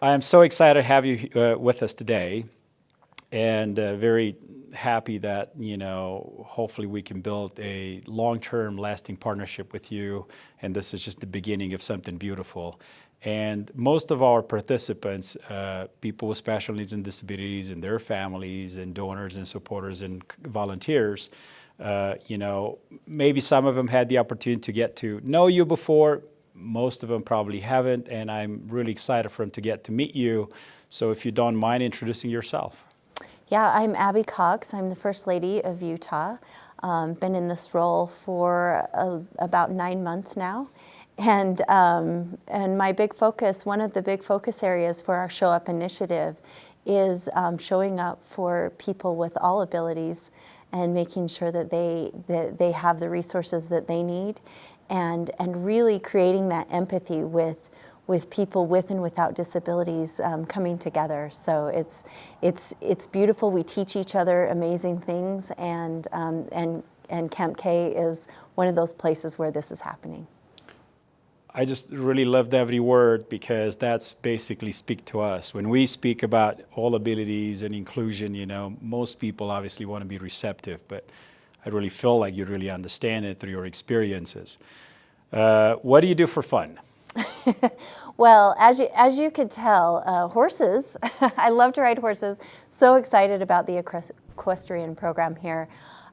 I am so excited to have you with us today, and very happy that hopefully we can build a long-term, lasting partnership with you. And this is just the beginning of something beautiful. And most of our participants, people with special needs and disabilities, and their families, and donors, and supporters, and volunteers, maybe some of them had the opportunity to get to know you before. Most of them probably haven't, and I'm really excited for them to get to meet you. So if you don't mind introducing yourself. Yeah, I'm Abby Cox. I'm the First Lady of Utah. Been in this role for about 9 months now. And my big focus, one of the big focus areas for our Show Up initiative is showing up for people with all abilities and making sure that they have the resources that they need, and really creating that empathy with people with and without disabilities coming together. So it's beautiful. We teach each other amazing things, and Camp K is one of those places where this is happening. I just really loved every word, because that's basically speak to us. When we speak about all abilities and inclusion, most people obviously want to be receptive, but I really feel like you really understand it through your experiences. What do you do for fun? Well, as you could tell, horses. I love to ride horses. So excited about the equestrian program here.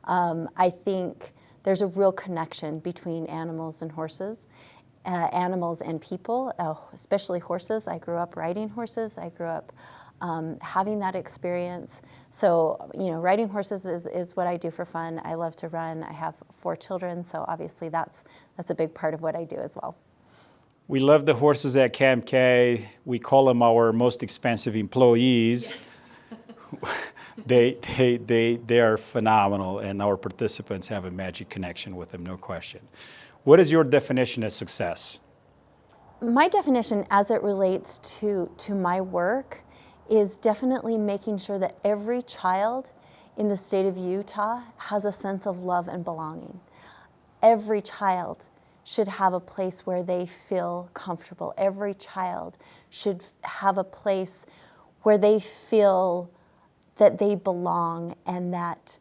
I think there's a real connection between animals and horses. Animals and people, especially horses. I grew up riding horses. I grew up having that experience. So, riding horses is what I do for fun. I love to run. I have 4 children, so obviously that's a big part of what I do as well. We love the horses at Camp K. We call them our most expensive employees. They are phenomenal, and our participants have a magic connection with them, no question. What is your definition of success? My definition as it relates to my work is definitely making sure that every child in the state of Utah has a sense of love and belonging. Every child should have a place where they feel comfortable. Every child should have a place where they feel that they belong, and that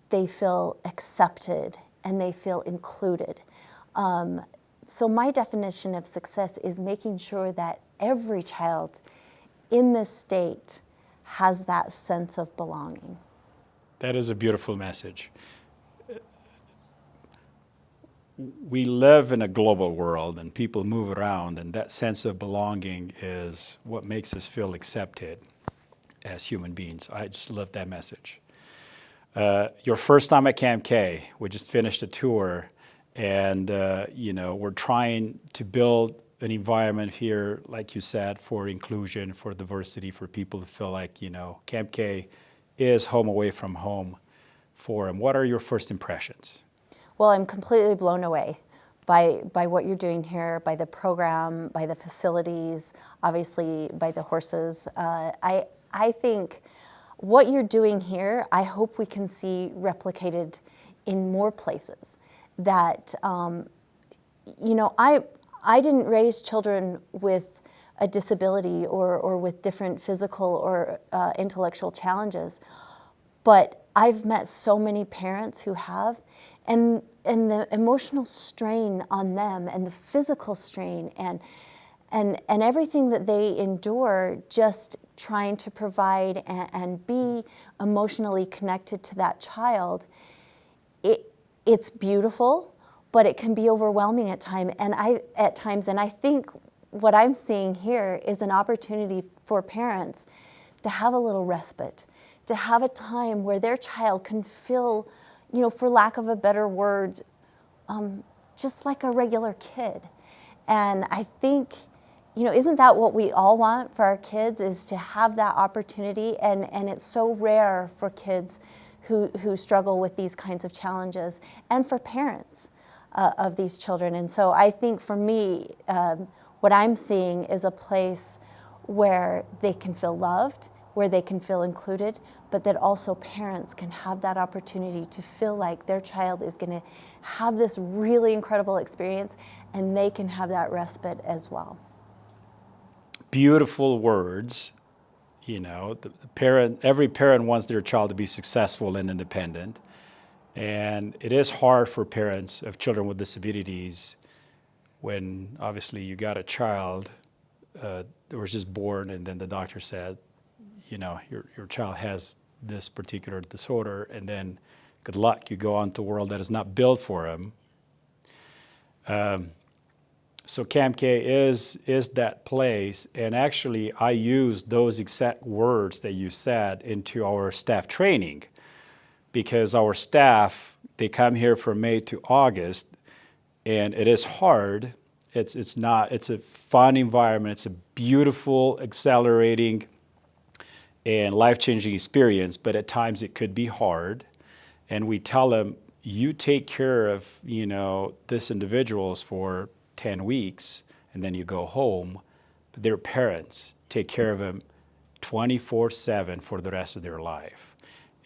they feel accepted and they feel included. So my definition of success is making sure that every child in this state has that sense of belonging. That is a beautiful message. We live in a global world, and people move around, and that sense of belonging is what makes us feel accepted as human beings. I just love that message. Your first time at Camp K, we just finished a tour, and we're trying to build an environment here, like you said, for inclusion, for diversity, for people to feel like, Camp K is home away from home for them. What are your first impressions? Well, I'm completely blown away by what you're doing here, by the program, by the facilities, obviously by the horses. I think what you're doing here, I hope we can see replicated in more places. That, I didn't raise children with a disability or with different physical or intellectual challenges, but I've met so many parents who have, and the emotional strain on them, and the physical strain, and everything that they endure just trying to provide and be emotionally connected to that child. It's beautiful, but it can be overwhelming at times. And I think what I'm seeing here is an opportunity for parents to have a little respite, to have a time where their child can feel, for lack of a better word, just like a regular kid. And I think, isn't that what we all want for our kids, is to have that opportunity? And it's so rare for kids who struggle with these kinds of challenges, and for parents of these children. And so I think for me, what I'm seeing is a place where they can feel loved, where they can feel included, but that also parents can have that opportunity to feel like their child is going to have this really incredible experience, and they can have that respite as well. beautiful words. You know, every parent wants their child to be successful and independent. And it is hard for parents of children with disabilities when obviously you got a child that was just born and then the doctor said, you know, your child has this particular disorder, and then good luck, you go on to a world that is not built for him. So Camp K is that place, and actually I use those exact words that you said into our staff training, because our staff, they come here from May to August, and it is hard. It's a fun environment. It's a beautiful, exhilarating, and life-changing experience, but at times it could be hard. And we tell them, you take care of, you know, this individuals for 10 weeks, and then you go home. But their parents take care of them 24/7 for the rest of their life.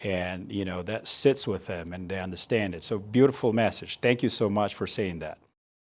And, you know, that sits with them and they understand it. So beautiful message. Thank you so much for saying that.